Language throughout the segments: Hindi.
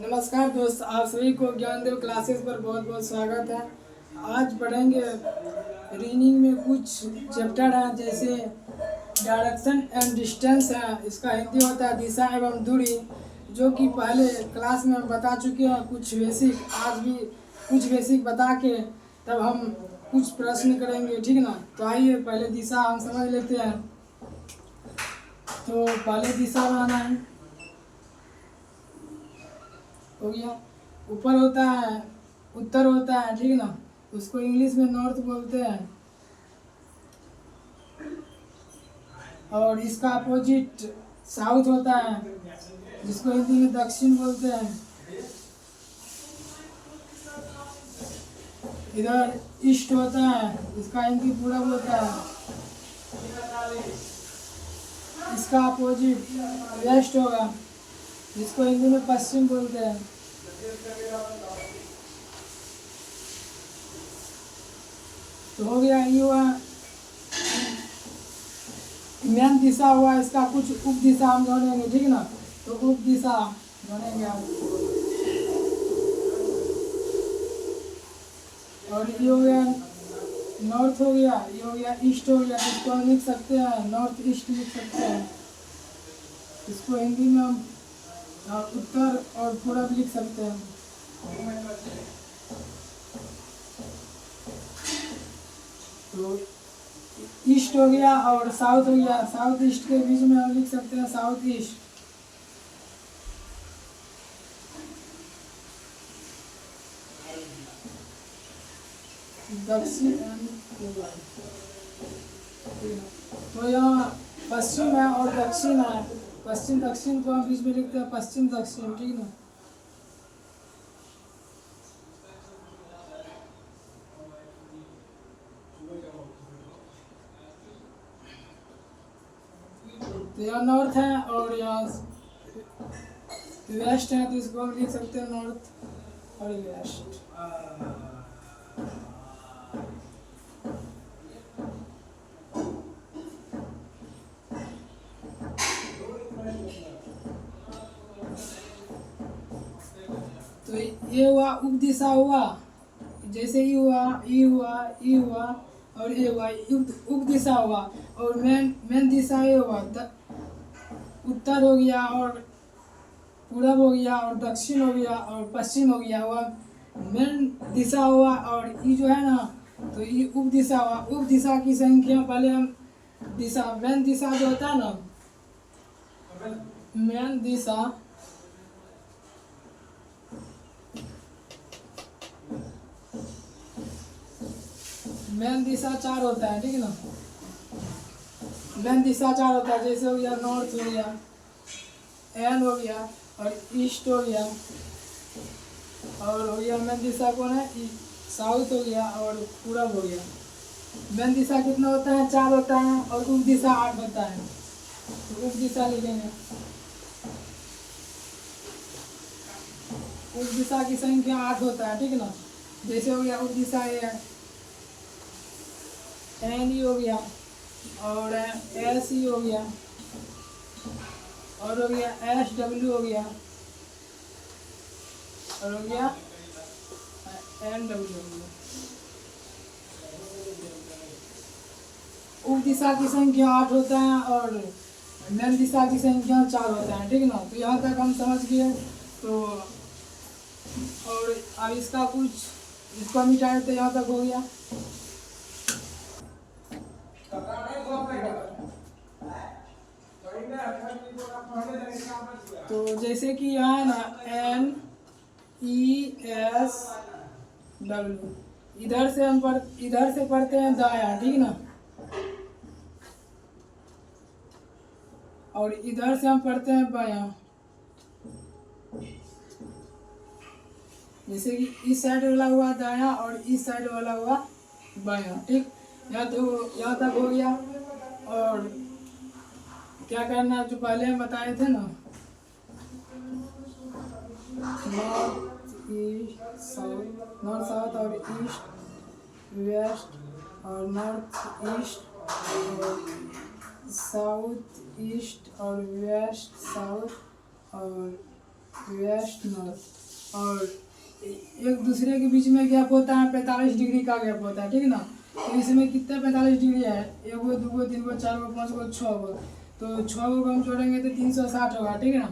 नमस्कार दोस्त, आप सभी को ज्ञानदेव क्लासेस पर बहुत बहुत स्वागत है। आज पढ़ेंगे रीडिंग में कुछ चैप्टर हैं, जैसे डायरेक्शन एंड डिस्टेंस है। इसका हिंदी होता है दिशा एवं दूरी, जो कि पहले क्लास में हम बता चुके हैं कुछ बेसिक। आज भी कुछ बेसिक बता के तब हम कुछ प्रश्न करेंगे, ठीक ना। तो आइए पहले दिशा हम समझ लेते हैं। तो पहले दिशा बनाना है, हो गया। ऊपर होता है उत्तर होता है, ठीक ना। उसको इंग्लिश में नॉर्थ बोलते हैं। और इसका अपोजिट साउथ होता है, जिसको हिंदी में दक्षिण बोलते हैं। इधर ईस्ट होता है, इसका हिंदी पूरब होता है। इसका अपोजिट वेस्ट होगा, जिसको हिंदी में पश्चिम बोलते हैं। तो हो गया, ये हुआ मेन दिशा हुआ। इसका कुछ उप दिशा हम ढूंढेंगे, ठीक ना। तो उप दिशा ढूंढेंगे हम। और ये हो गया नॉर्थ, हो गया ये हो गया ईस्ट, हो गया। इसको हम लिख सकते हैं नॉर्थ ईस्ट लिख सकते हैं। इसको हिंदी में हम उत्तर और पूरब लिख सकते हैं। तो ईस्ट हो गया और साउथ हो गया। साउथ ईस्ट के बीच में हम लिख सकते हैं साउथ ईस्ट। दक्षिण तो यहाँ पश्चिम है और दक्षिण है। पश्चिम दक्षिण को हम बीच में लिखते हैं पश्चिम दक्षिण, ठीक ना। तो यहाँ नॉर्थ है और यहाँ वेस्ट है, तो इसको हम लिख सकते हैं नॉर्थ और वेस्ट। तो ये हुआ उप दिशा हुआ, जैसे ई हुआ ई हुआ ई हुआ और ये हुआ उप दिशा हुआ। और मेन दिशा ये हुआ उत्तर हो गया और पूरब हो गया और दक्षिण हो गया और पश्चिम हो गया। हुआ मेन दिशा हुआ। और ये जो है ना, तो ये उप दिशा हुआ। उप दिशा की संख्या पहले हम दिशा मेन दिशा जो होता है ना, मेन दिशा मेन दिशा 4 होता है, ठीक है ना। मेन दिशा 4 होता है, जैसे हो गया नॉर्थ हो गया, एन हो गया और ईस्ट हो गया। और हो गया मेन दिशा कौन है, साउथ हो गया और पूरब हो गया। मेन दिशा कितना होता है, 4 होता है और उप दिशा 8 होता है। तो उप दिशा लिखेंगे, उप दिशा की संख्या 8 होता है, ठीक है ना। जैसे हो गया उप दिशा ये एन ई हो गया और एस ई हो गया और हो गया एस डब्ल्यू हो गया और हो गया एन डब्ल्यू हो गया। उप दिशा की संख्या 8 होता है और मेन दिशा की संख्या 4 होता है, ठीक है ना। तो यहाँ तक हम समझ गए। तो और अब इसका कुछ इसको मिटाए तो यहाँ तक हो गया। तो जैसे कि यहाँ है ना एन ई एस डब्ल्यू, इधर से पढ़ते हैं दाया, ठीक ना। और इधर से हम पढ़ते हैं बाया। जैसे कि इस साइड वाला हुआ दाया और इस साइड वाला हुआ बाया, ठीक। यहाँ तक हो गया। और क्या करना, जो पहले हम बताए थे ना, नॉर्थ साउथ और ईस्ट वेस्ट और नॉर्थ ईस्ट और साउथ ईस्ट और वेस्ट साउथ और वेस्ट नॉर्थ, और एक दूसरे के बीच में गैप होता है 45 डिग्री का गैप होता है, ठीक है ना। तो इसमें कितने 45 डिग्री है, 1 गो 2 गो 3 गो 4 गो 5 गो 6 गो, तो 6 गो को हम जोड़ेंगे तो 360 होगा, ठीक है ना।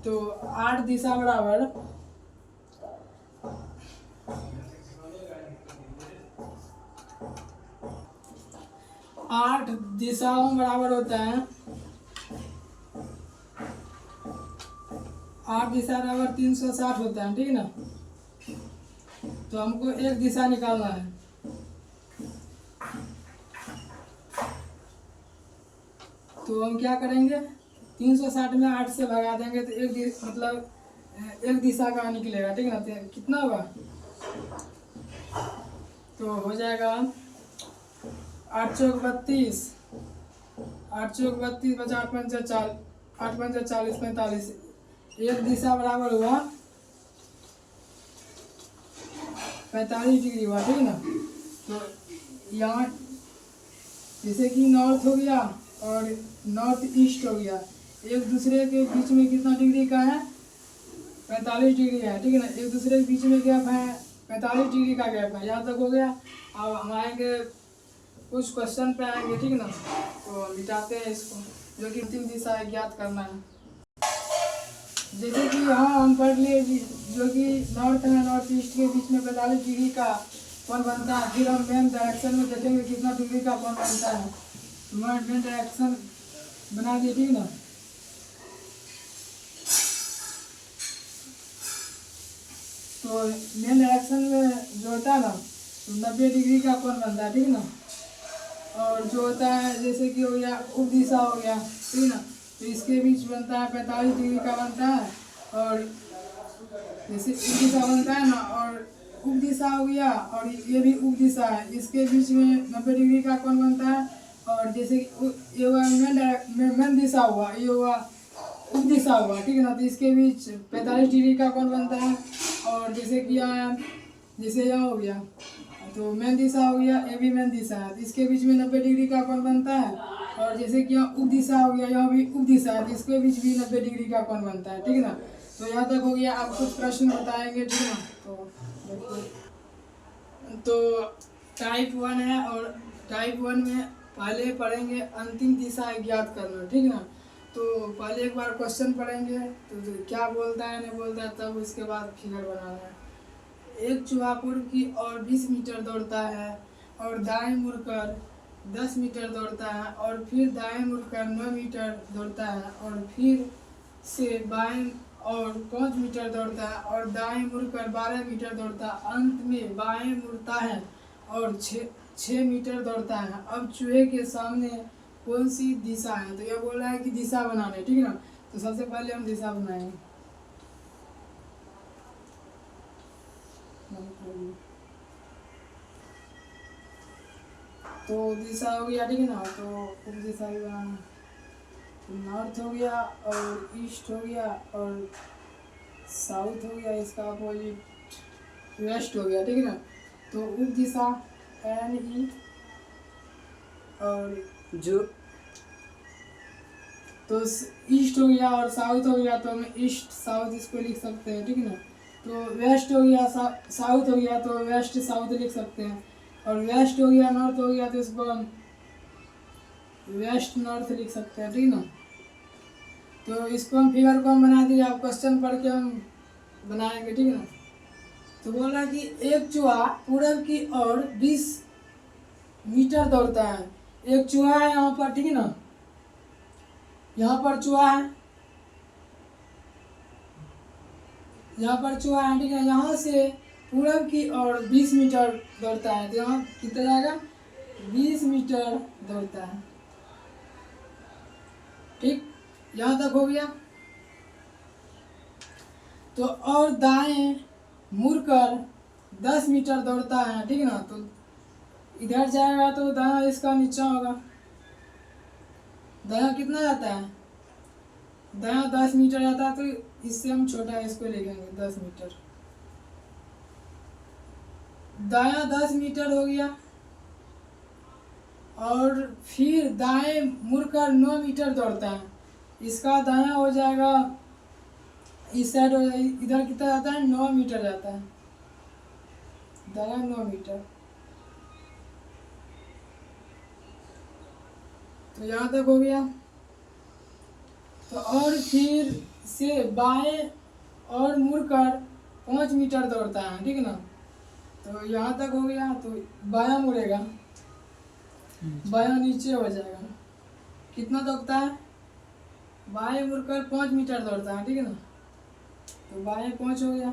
तो 8 दिशा बराबर 8 दिशाओं बराबर होता है 8 दिशा बराबर 360 होता है, ठीक है ना। तो हमको एक दिशा निकालना है, तो हम क्या करेंगे, 360 में 8 से भगा देंगे तो मतलब एक दिशा का निकलेगा, ठीक है ना। तो कितना होगा, तो हो जाएगा 8 चौक 32, 8 चौक 32 बचा 8 पंचा 40, 8 पंचा 40 45, एक दिशा बराबर हुआ 45 डिग्री हुआ, ठीक है ना। तो यहाँ जैसे कि नॉर्थ हो गया और नॉर्थ ईस्ट हो गया, एक दूसरे के बीच में कितना डिग्री का है, 45 डिग्री है, ठीक है ना। एक दूसरे के बीच में गैप है 45 डिग्री का गैप है, यहाँ तक हो गया। अब हम आएंगे कुछ क्वेश्चन पे आएंगे, ठीक है ना। तो मिटाते हैं इसको, जो कि अंतिम दिशा ज्ञात करना है। जैसे कि यहाँ हम पढ़ लिए जो कि नॉर्थ है, नॉर्थ ईस्ट के बीच में 45 डिग्री का कोण बनता है। फिर हम मेन डायरेक्शन में देखेंगे कितना डिग्री का कोण बनता है। मेन डायरेक्शन बना दिए, ठीक है ना। तो मेन डायरेक्शन में जो होता है ना, तो 90 डिग्री का कोण बनता है, ठीक है ना। और जो होता है जैसे कि हो गया उप दिशा हो गया, ठीक है ना, तो इसके बीच बनता है 45 डिग्री का बनता है। और जैसे उप दिशा बनता है ना, और उप दिशा हो गया, और ये भी उप दिशा है, इसके बीच में 90 डिग्री का कोण बनता है। और जैसे ये हुआ मेन दिशा हुआ, ये हुआ उप दिशा हुआ, ठीक है ना, तो इसके बीच 45 डिग्री का कोण बनता है। और जैसे कि यहाँ, जैसे यहाँ हो गया तो मेन दिशा हो गया, ये भी मेन दिशा है, तो इसके बीच में 90 डिग्री का कोण बनता है। और जैसे कि यहाँ उप दिशा हो गया, यहाँ भी उप दिशा है, तो इसके बीच भी 90 डिग्री का कोण बनता है, ठीक है ना। तो यहाँ तक हो गया, आप कुछ प्रश्न बताएंगे, ठीक है ना। तो टाइप 1 है, और टाइप 1 में पहले पढ़ेंगे अंतिम दिशा ज्ञात करना, ठीक है ना। तो पहले एक बार क्वेश्चन पढ़ेंगे, तो क्या बोलता है नहीं बोलता है, तब उसके बाद फिगर बनाना है। एक चूहा पूर्व की ओर 20 मीटर दौड़ता है और दाएं मुड़कर 10 मीटर दौड़ता है, और फिर दाएं मुड़कर 9 मीटर दौड़ता है, और फिर से बाएं और 5 मीटर दौड़ता है, और दाएं मुड़कर 12 मीटर दौड़ता है, अंत में बाएं मुड़ता है और 6 मीटर दौड़ता है। अब चूहे के सामने कौन सी दिशा है, तो यह बोल रहा है कि दिशा बनाने, ठीक है ना। तो सबसे पहले हम दिशा बनाएंगे। तो दिशा हो गया, ठीक है ना। तो उप दिशा भी बनाना, तो नॉर्थ हो गया, और ईस्ट हो गया, और साउथ हो गया, इसका अपोजिट वेस्ट हो गया, ठीक है ना। तो उप दिशा NE, और जो तो ईस्ट हो गया और साउथ हो गया, तो हम ईस्ट साउथ इसको लिख सकते हैं, ठीक है ना। तो वेस्ट हो गया, साउथ हो गया, तो वेस्ट साउथ लिख सकते हैं। और वेस्ट हो गया, नॉर्थ हो गया, तो इसको हम वेस्ट नॉर्थ लिख सकते हैं, ठीक है ना। तो इसको हम फिगर को हम बना दिए, आप क्वेश्चन पढ़ के हम बनाएंगे, ठीक है ना। तो बोल रहा है कि एक चूहा पूरब की ओर 20 मीटर दौड़ता है। एक चूहा है यहाँ पर, ठीक है ना, यहाँ पर चूहा है, यहाँ पर चूहा है, ठीक है। यहाँ से पूरब की ओर 20 मीटर दौड़ता है, तो यहाँ कितना जाएगा, 20 मीटर दौड़ता है, ठीक। यहाँ तक हो गया। तो और दाएं मुड़कर 10 मीटर दौड़ता है, ठीक है ना। तो इधर जाएगा तो दायां इसका नीचा होगा, दायां कितना जाता है, दायां 10 मीटर जाता है, तो इससे हम छोटा इसको लिखेंगे 10 मीटर। दायां 10 मीटर हो गया, और फिर दाएं मुड़कर 9 मीटर दौड़ता है, इसका दायां हो जाएगा, इस साइड इधर कितना जाता है, 9 मीटर जाता है, दाया 9 मीटर। तो यहाँ तक हो गया। तो और फिर से बाएं और मुड़कर 5 मीटर दौड़ता है, ठीक है ना। तो यहाँ तक हो गया। तो बायां मुड़ेगा, बायां नीचे हो जाएगा, कितना दौड़ता है, बाएं मुड़कर 5 मीटर दौड़ता है, ठीक है ना। तो बाएं 5 हो गया।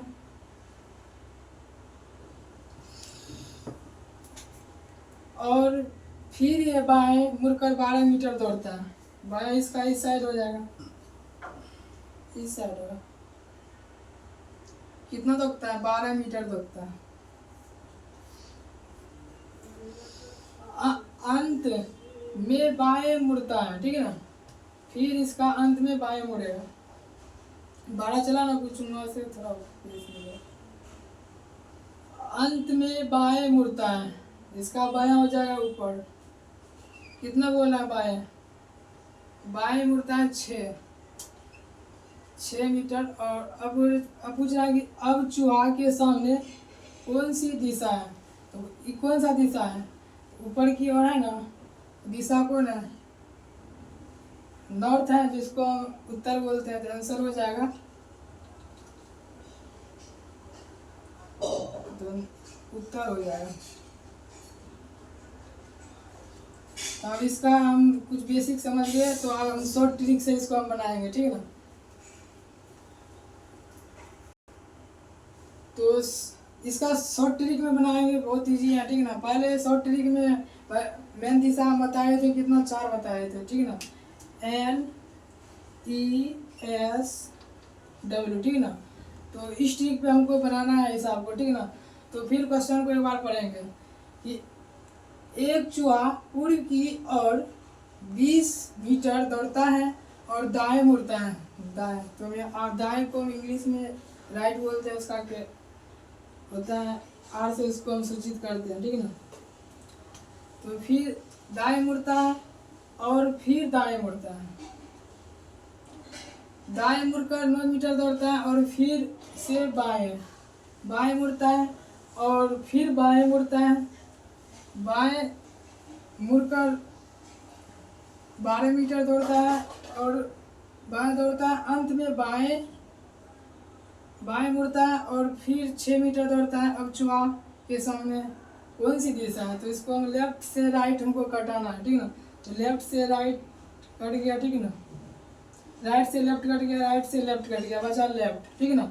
और फिर ये बाएं मुड़कर 12 मीटर दौड़ता है, बायां इसका इस साइड हो जाएगा, इस साइड होगा, कितना दौड़ता है, 12 मीटर दौड़ता है। अंत में बाएं मुड़ता है, ठीक है ना। फिर इसका अंत में बाएं मुड़ेगा, 12 चला ना, कुछ 9 से थोड़ा अंत में बाएं मुड़ता है, इसका बायां हो जाएगा ऊपर, कितना बोला बाएं, बाएं मुड़ता है 6 मीटर। और अब पूछ रहा है कि अब चूहा के सामने कौन सी दिशा है। तो ये कौन सा दिशा है, ऊपर की ओर है ना, दिशा कौन है, नॉर्थ है, जिसको उत्तर बोलते हैं। तो आंसर हो जाएगा, तो उत्तर हो जाएगा। अब इसका हम कुछ बेसिक समझ गए, तो अब हम शॉर्ट ट्रिक से इसको हम बनाएंगे, ठीक है ना। तो इसका शॉर्ट ट्रिक में बनाएंगे, बहुत इजी है, ठीक है ना। पहले शॉर्ट ट्रिक में मेन दिशा हम बताए थे, कितना 4 बताए थे, ठीक है ना, NESW, ठीक है ना। तो इस ट्रिक पे हमको बनाना है हिसाब को, ठीक है ना। तो फिर क्वेश्चन को एक बार पढ़ेंगे कि एक चूहा पूर्व की ओर 20 मीटर दौड़ता है और दाएं मुड़ता है, दाएं। तो दाएं को इंग्लिश में राइट बोलते हैं, उसका क्या होता है, आर से उसको हम सूचित करते हैं, ठीक है ना। तो फिर दाएं मुड़ता है और फिर दाएं मुड़ता है, दाएं मुड़कर 9 मीटर दौड़ता है और फिर से बाएं मुड़ता है और फिर बाएं मुड़ता है, बाएं मुड़कर 12 मीटर दौड़ता है और बाएं दौड़ता है, अंत में बाएं मुड़ता है और फिर 6 मीटर दौड़ता है। अब चूहा के सामने कौन सी दिशा है, तो इसको हम लेफ्ट से राइट हमको कटाना है, ठीक है ना। तो लेफ्ट से राइट कट गया, ठीक है ना, राइट से लेफ्ट कट गया, राइट से लेफ्ट कट गया, बचा लेफ्ट, ठीक है ना।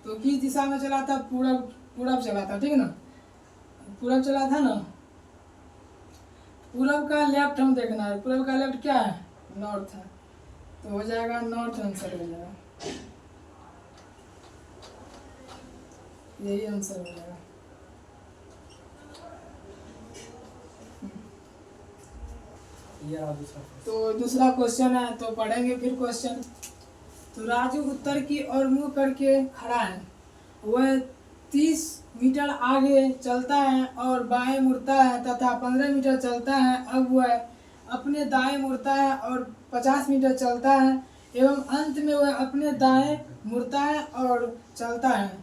तो किस दिशा में चला था, पूरब चला था, ठीक है ना, पूरब चला था ना। पूरब का लेफ्ट हम देखना है, पूरब का लेफ्ट क्या है, नॉर्थ है। तो हो जाएगा नॉर्थ, आंसर हो जाएगा, यही आंसर हो जाएगा। तो दूसरा क्वेश्चन है, तो पढ़ेंगे फिर क्वेश्चन। तो राजू उत्तर की ओर मुंह करके खड़ा है, वह 30 मीटर आगे चलता है और बाएं मुड़ता है तथा 15 मीटर चलता है। अब वह अपने दाएं मुड़ता है और 50 मीटर चलता है एवं अंत में वह अपने दाएं मुड़ता है और चलता है।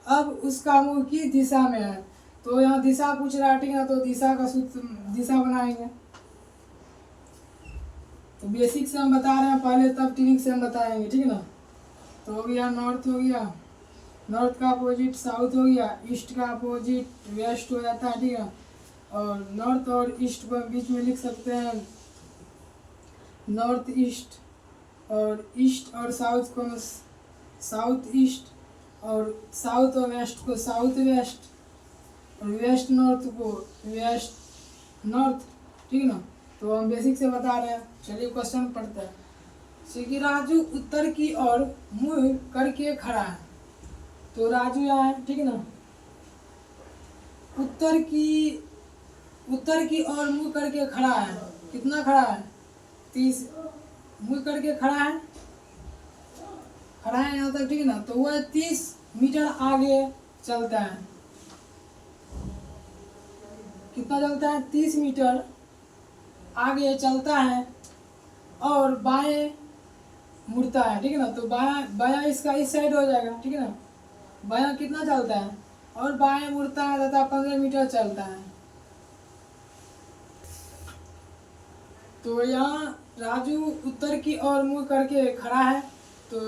अब उसका मुंह किस दिशा में है। तो यहाँ दिशा पूछ रहा है, ठीक है, तो दिशा का सूत्र, दिशा बनाएंगे। तो बेसिक से हम बता रहे हैं पहले, तब ट्रिक से हम बताएंगे, ठीक है ना। तो हो गया नॉर्थ, हो गया नॉर्थ का अपोजिट साउथ, हो गया ईस्ट का अपोजिट वेस्ट हो जाता है, ठीक है। और नॉर्थ और ईस्ट को बीच में लिख सकते हैं नॉर्थ ईस्ट, और ईस्ट और साउथ को साउथ ईस्ट, और साउथ और वेस्ट को साउथ वेस्ट, और वेस्ट नॉर्थ को वेस्ट नॉर्थ, ठीक है ना। तो हम बेसिक से बता रहे हैं, चलिए क्वेश्चन पढ़ते हैं। श्री राजू उत्तर की ओर मुंह करके खड़ा है। तो राजू यहाँ है, ठीक है ना, उत्तर की ओर मुंह करके खड़ा है, कितना खड़ा है, 30, मुंह करके खड़ा है यहाँ तक, ठीक है ना। तो वह 30 मीटर आगे चलता है, कितना चलता है, 30 मीटर आगे चलता है और बाएं मुड़ता है, ठीक है ना। तो बायां बायां इसका इस साइड हो जाएगा, ठीक है ना। बायां कितना चलता है और बाएं मुड़ता है तथा 15 मीटर चलता है। तो यहाँ राजू उत्तर की ओर मुँह करके खड़ा है, तो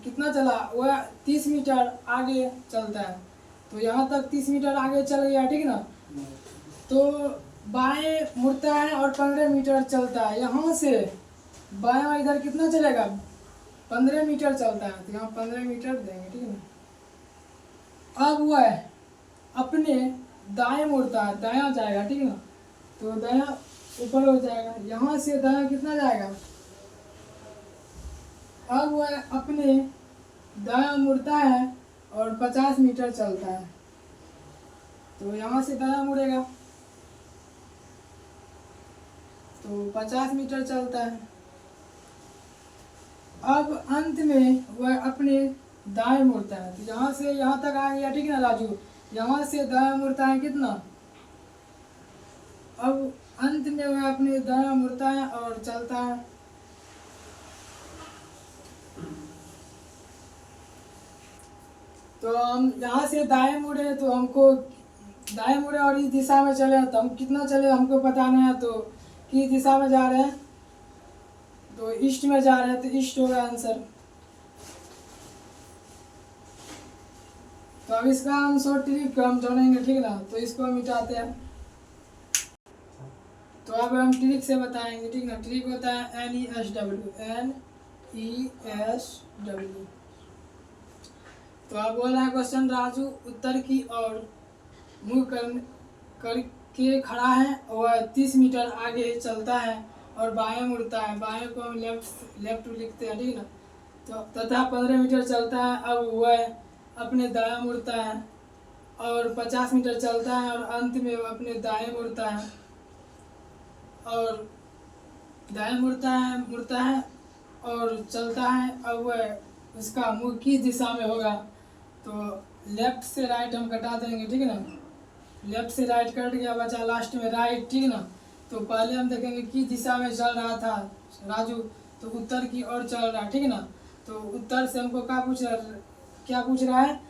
कितना चला, वह 30 मीटर आगे चलता है। तो यहाँ तक 30 मीटर आगे चल गया, ठीक है ना। तो बाएं मुड़ता है और 15 मीटर चलता है। यहाँ से बायां इधर कितना चलेगा, 15 मीटर चलता है। तो यहाँ 15 मीटर देंगे, ठीक है ना। अब वह अपने दाएं मुड़ता है, दायां जाएगा, ठीक है ना। तो दायां ऊपर हो जाएगा, यहाँ से दायां कितना जाएगा। अब वह अपने दायां मुड़ता है और 50 मीटर चलता है। तो यहाँ से दायां मुड़ेगा तो 50 मीटर चलता है। अब अंत में वह अपने दाएं मुड़ता है। तो यहाँ से यहाँ तक आ गया, ठीक है ना राजू। यहाँ से दायां मुड़ता है कितना, अब अंत में वह अपने दायां मुड़ता है और चलता है। तो हम यहाँ से दाएं मुड़े, तो हमको दाएं मुड़े और इस दिशा में चले, तो हम कितना चले हमको बताना है। तो किस दिशा में जा रहे हैं, तो ईस्ट में जा रहे हैं, तो ईस्ट होगा आंसर। तो अब इसका हम शॉर्ट ट्रिक को हम जानेंगे, ठीक है ना। तो इसको हम मिटाते हैं। तो अब हम ट्रिक से बताएंगे, ठीक है ना। ट्रिक होता है NESW, NESW। तो अब बोल रहा है क्वेश्चन, राजू उत्तर की ओर मुँह करके खड़ा है और 30 मीटर आगे चलता है और बाएं मुड़ता है। बाएं को हम लेफ्ट लिखते हैं, ठीक है ना। तो तथा 15 मीटर चलता है। अब वह अपने दायां मुड़ता है और 50 मीटर चलता है और अंत में वह अपने दाएं मुड़ता है और दाएं मुड़ता है और चलता है। अब वह उसका मुँह किस दिशा में होगा, तो लेफ्ट से राइट हम कटा देंगे, ठीक है ना। लेफ्ट से राइट कट गया, बचा लास्ट में राइट, ठीक है ना। तो पहले हम देखेंगे किस दिशा में चल रहा था राजू, तो उत्तर की ओर चल रहा है, ठीक है ना। तो उत्तर से हमको क्या पूछ रहा है,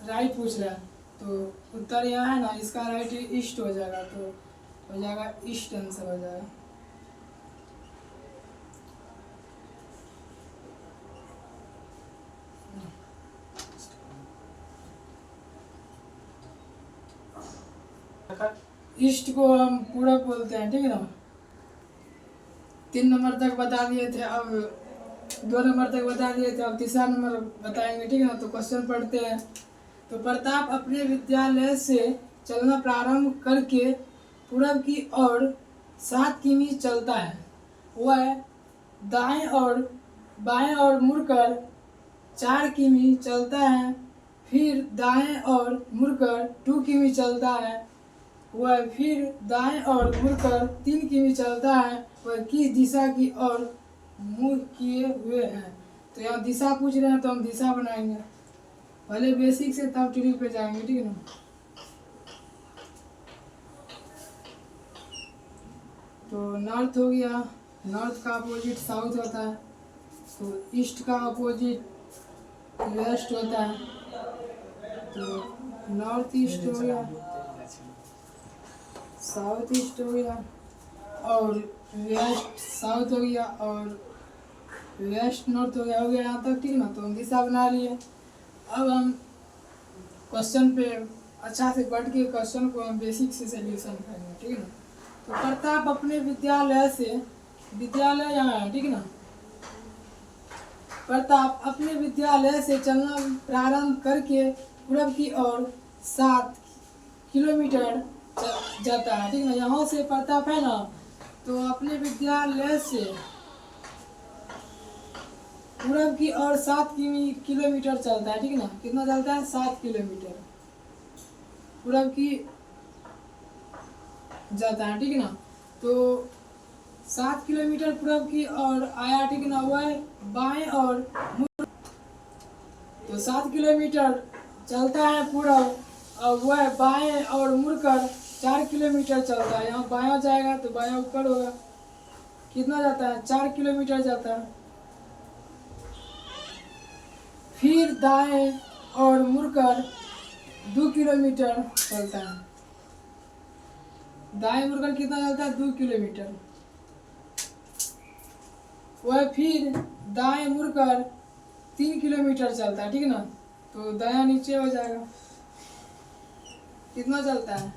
राइट पूछ रहा है। तो उत्तर यहाँ है ना, इसका राइट ईस्ट हो जाएगा, तो हो जाएगा ईस्ट आंसर हो जाएगा। ईस्ट को हम पूरा बोलते हैं, ठीक है ना। 3 नंबर तक बता दिए थे, अब 2 नंबर तक बता दिए थे, अब तीसरा नंबर बताएंगे, ठीक है ना। तो क्वेश्चन पढ़ते हैं। तो प्रताप अपने विद्यालय से चलना प्रारंभ करके पूरब की ओर 7 किमी चलता है। वह दाएं और बाएं ओर मुड़कर 4 किमी चलता है, फिर दाएं और मुड़कर 2 किमी चलता है। वह फिर दाएं और मुड़कर 3 किमी चलता है। वह किस दिशा की ओर मुँह किए हुए हैं। तो यहाँ दिशा पूछ रहे हैं, तो हम दिशा बनाएंगे पहले बेसिक से, तब ट्रिक पे जाएंगे, ठीक है ना। तो नॉर्थ हो गया, नॉर्थ का अपोजिट साउथ होता है। तो ईस्ट का अपोजिट वेस्ट होता है। तो नॉर्थ ईस्ट हो गया, साउथ ईस्ट हो गया और वेस्ट साउथ हो गया और वेस्ट नॉर्थ हो गया यहाँ तक, ठीक है ना। तो हम दिशा बना लिए। अब हम क्वेश्चन पे अच्छा से पढ़ के क्वेश्चन को हम बेसिक से सोल्यूशन करेंगे, ठीक है ना। तो प्रताप अपने विद्यालय यहाँ है, ठीक है ना। प्रताप अपने विद्यालय से चलना प्रारंभ करके पूरब की ओर 7 किलोमीटर जाता है, ठीक है ना। यहाँ से प्रताप है ना, तो अपने विद्यालय से पूरब की ओर 7 किलोमीटर चलता है, ठीक है ना। कितना चलता है, 7 किलोमीटर पूरब की जाता है, ठीक है ना। तो 7 किलोमीटर पूरब की ओर आया, ठीक है ना। वह बाएं और तो 7 किलोमीटर चलता है पूरब और वह बाएं और मुड़कर 4 किलोमीटर चलता है। यहाँ बायां जाएगा तो बायां ऊपर होगा, कितना जाता है, 4 किलोमीटर जाता है। फिर दाएं और मुड़कर 2 किलोमीटर चलता है। दाएं मुड़कर कितना चलता है? 2 किलोमीटर। वह फिर दाएं मुड़कर 3 किलोमीटर चलता है, ठीक है ना। तो दायां नीचे हो जाएगा। कितना चलता है?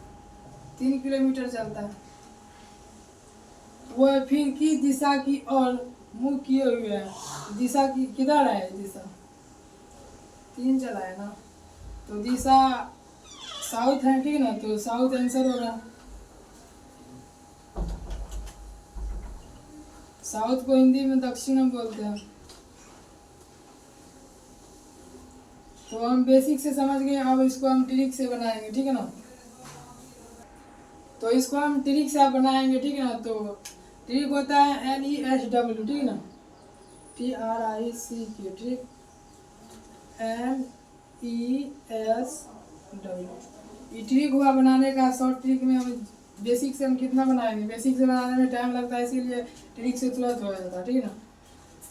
3 किलोमीटर चलता है। वह फिर किस दिशा की ओर मुंह किए हुए है? दिशा की किधर है? दिशा 3 चला है ना, तो दिशा साउथ है, ठीक है ना। तो साउथ आंसर होगा। साउथ को हिंदी में दक्षिण हम बोलते हैं। तो हम बेसिक से समझ गए, अब इसको हम ट्रिक से बनाएंगे, ठीक है ना। तो इसको हम ट्रिक से आप बनाएंगे, ठीक है ना। तो ट्रिक होता है NESW, ठीक है ना, TRICK, ट्रिक NESW। ये ट्रिक हुआ बनाने का। शॉर्ट ट्रिक में हम बेसिक से हम कितना बनाएंगे? बेसिक से बनाने में टाइम लगता है, इसीलिए ट्रिक से तुरंत हो जाता है, ठीक है ना।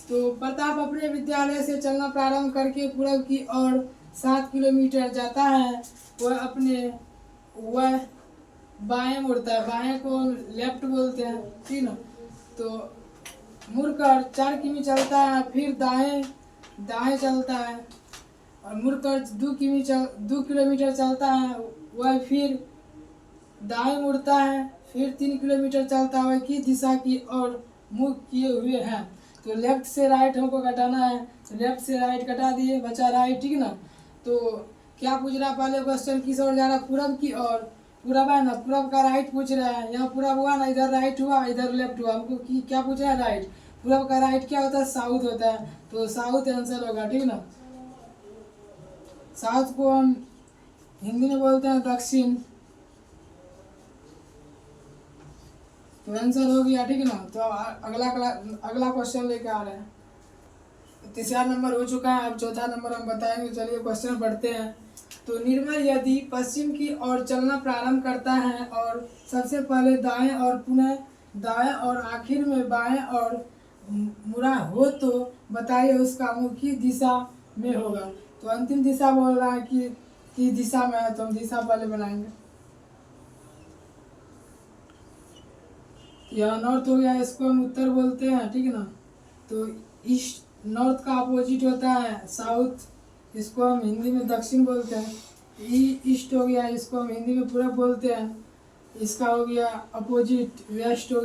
तो प्रताप अपने विद्यालय से चलना प्रारंभ करके पूरब की ओर 7 किलोमीटर जाता है। वह बाएं मुड़ता है। बाएं को लेफ्ट बोलते हैं, ठीक ना। तो मुड़कर 4 किमी चलता है। फिर दाएं चलता है और मुड़कर 2 किलोमीटर चलता है। वह फिर दाएं मुड़ता है, फिर 3 किलोमीटर चलता है। वह किस दिशा की ओर मुँह किए हुए हैं? तो लेफ्ट से राइट हमको घटाना है। तो लेफ्ट से राइट घटा दिए, बचा राइट, ठीक ना। तो क्या पूछ रहा है पहले क्वेश्चन? किस ओर जा रहा है? पूरब की ओर। पूरब है ना, पूरब का राइट पूछ रहा है। यहाँ पूरब हुआ ना, इधर राइट हुआ, इधर लेफ्ट हुआ। हमको क्या पूछ रहा है? राइट। पूरब का राइट क्या होता है? साउथ होता है। तो साउथ आंसर होगा, ठीक ना। साउथ को हम हिंदी में बोलते हैं दक्षिण। तो आंसर हो गया, ठीक है ना। तो अगला क्वेश्चन लेके आ रहे हैं। तीसरा नंबर हो चुका है, अब चौथा नंबर हम बताएंगे। चलिए क्वेश्चन पढ़ते हैं। तो निर्मल यदि पश्चिम की ओर चलना प्रारंभ करता है और सबसे पहले दाएं और पुनः दाएं और आखिर में बाएं और मुड़ा हो, तो बताइए उसका मुँह किस दिशा में होगा? तो अंतिम दिशा बोल रहा है कि किस दिशा में है, तो हम दिशा पहले बनाएंगे। यह नॉर्थ हो गया, इसको हम उत्तर बोलते हैं, ठीक है ना। तो ईस्ट, नॉर्थ का अपोजिट होता है साउथ, इसको हम हिंदी में दक्षिण बोलते हैं। ईस्ट हो गया, इसको हम हिंदी में पूरब बोलते हैं। इसका हो गया अपोजिट, वेस्ट हो गया।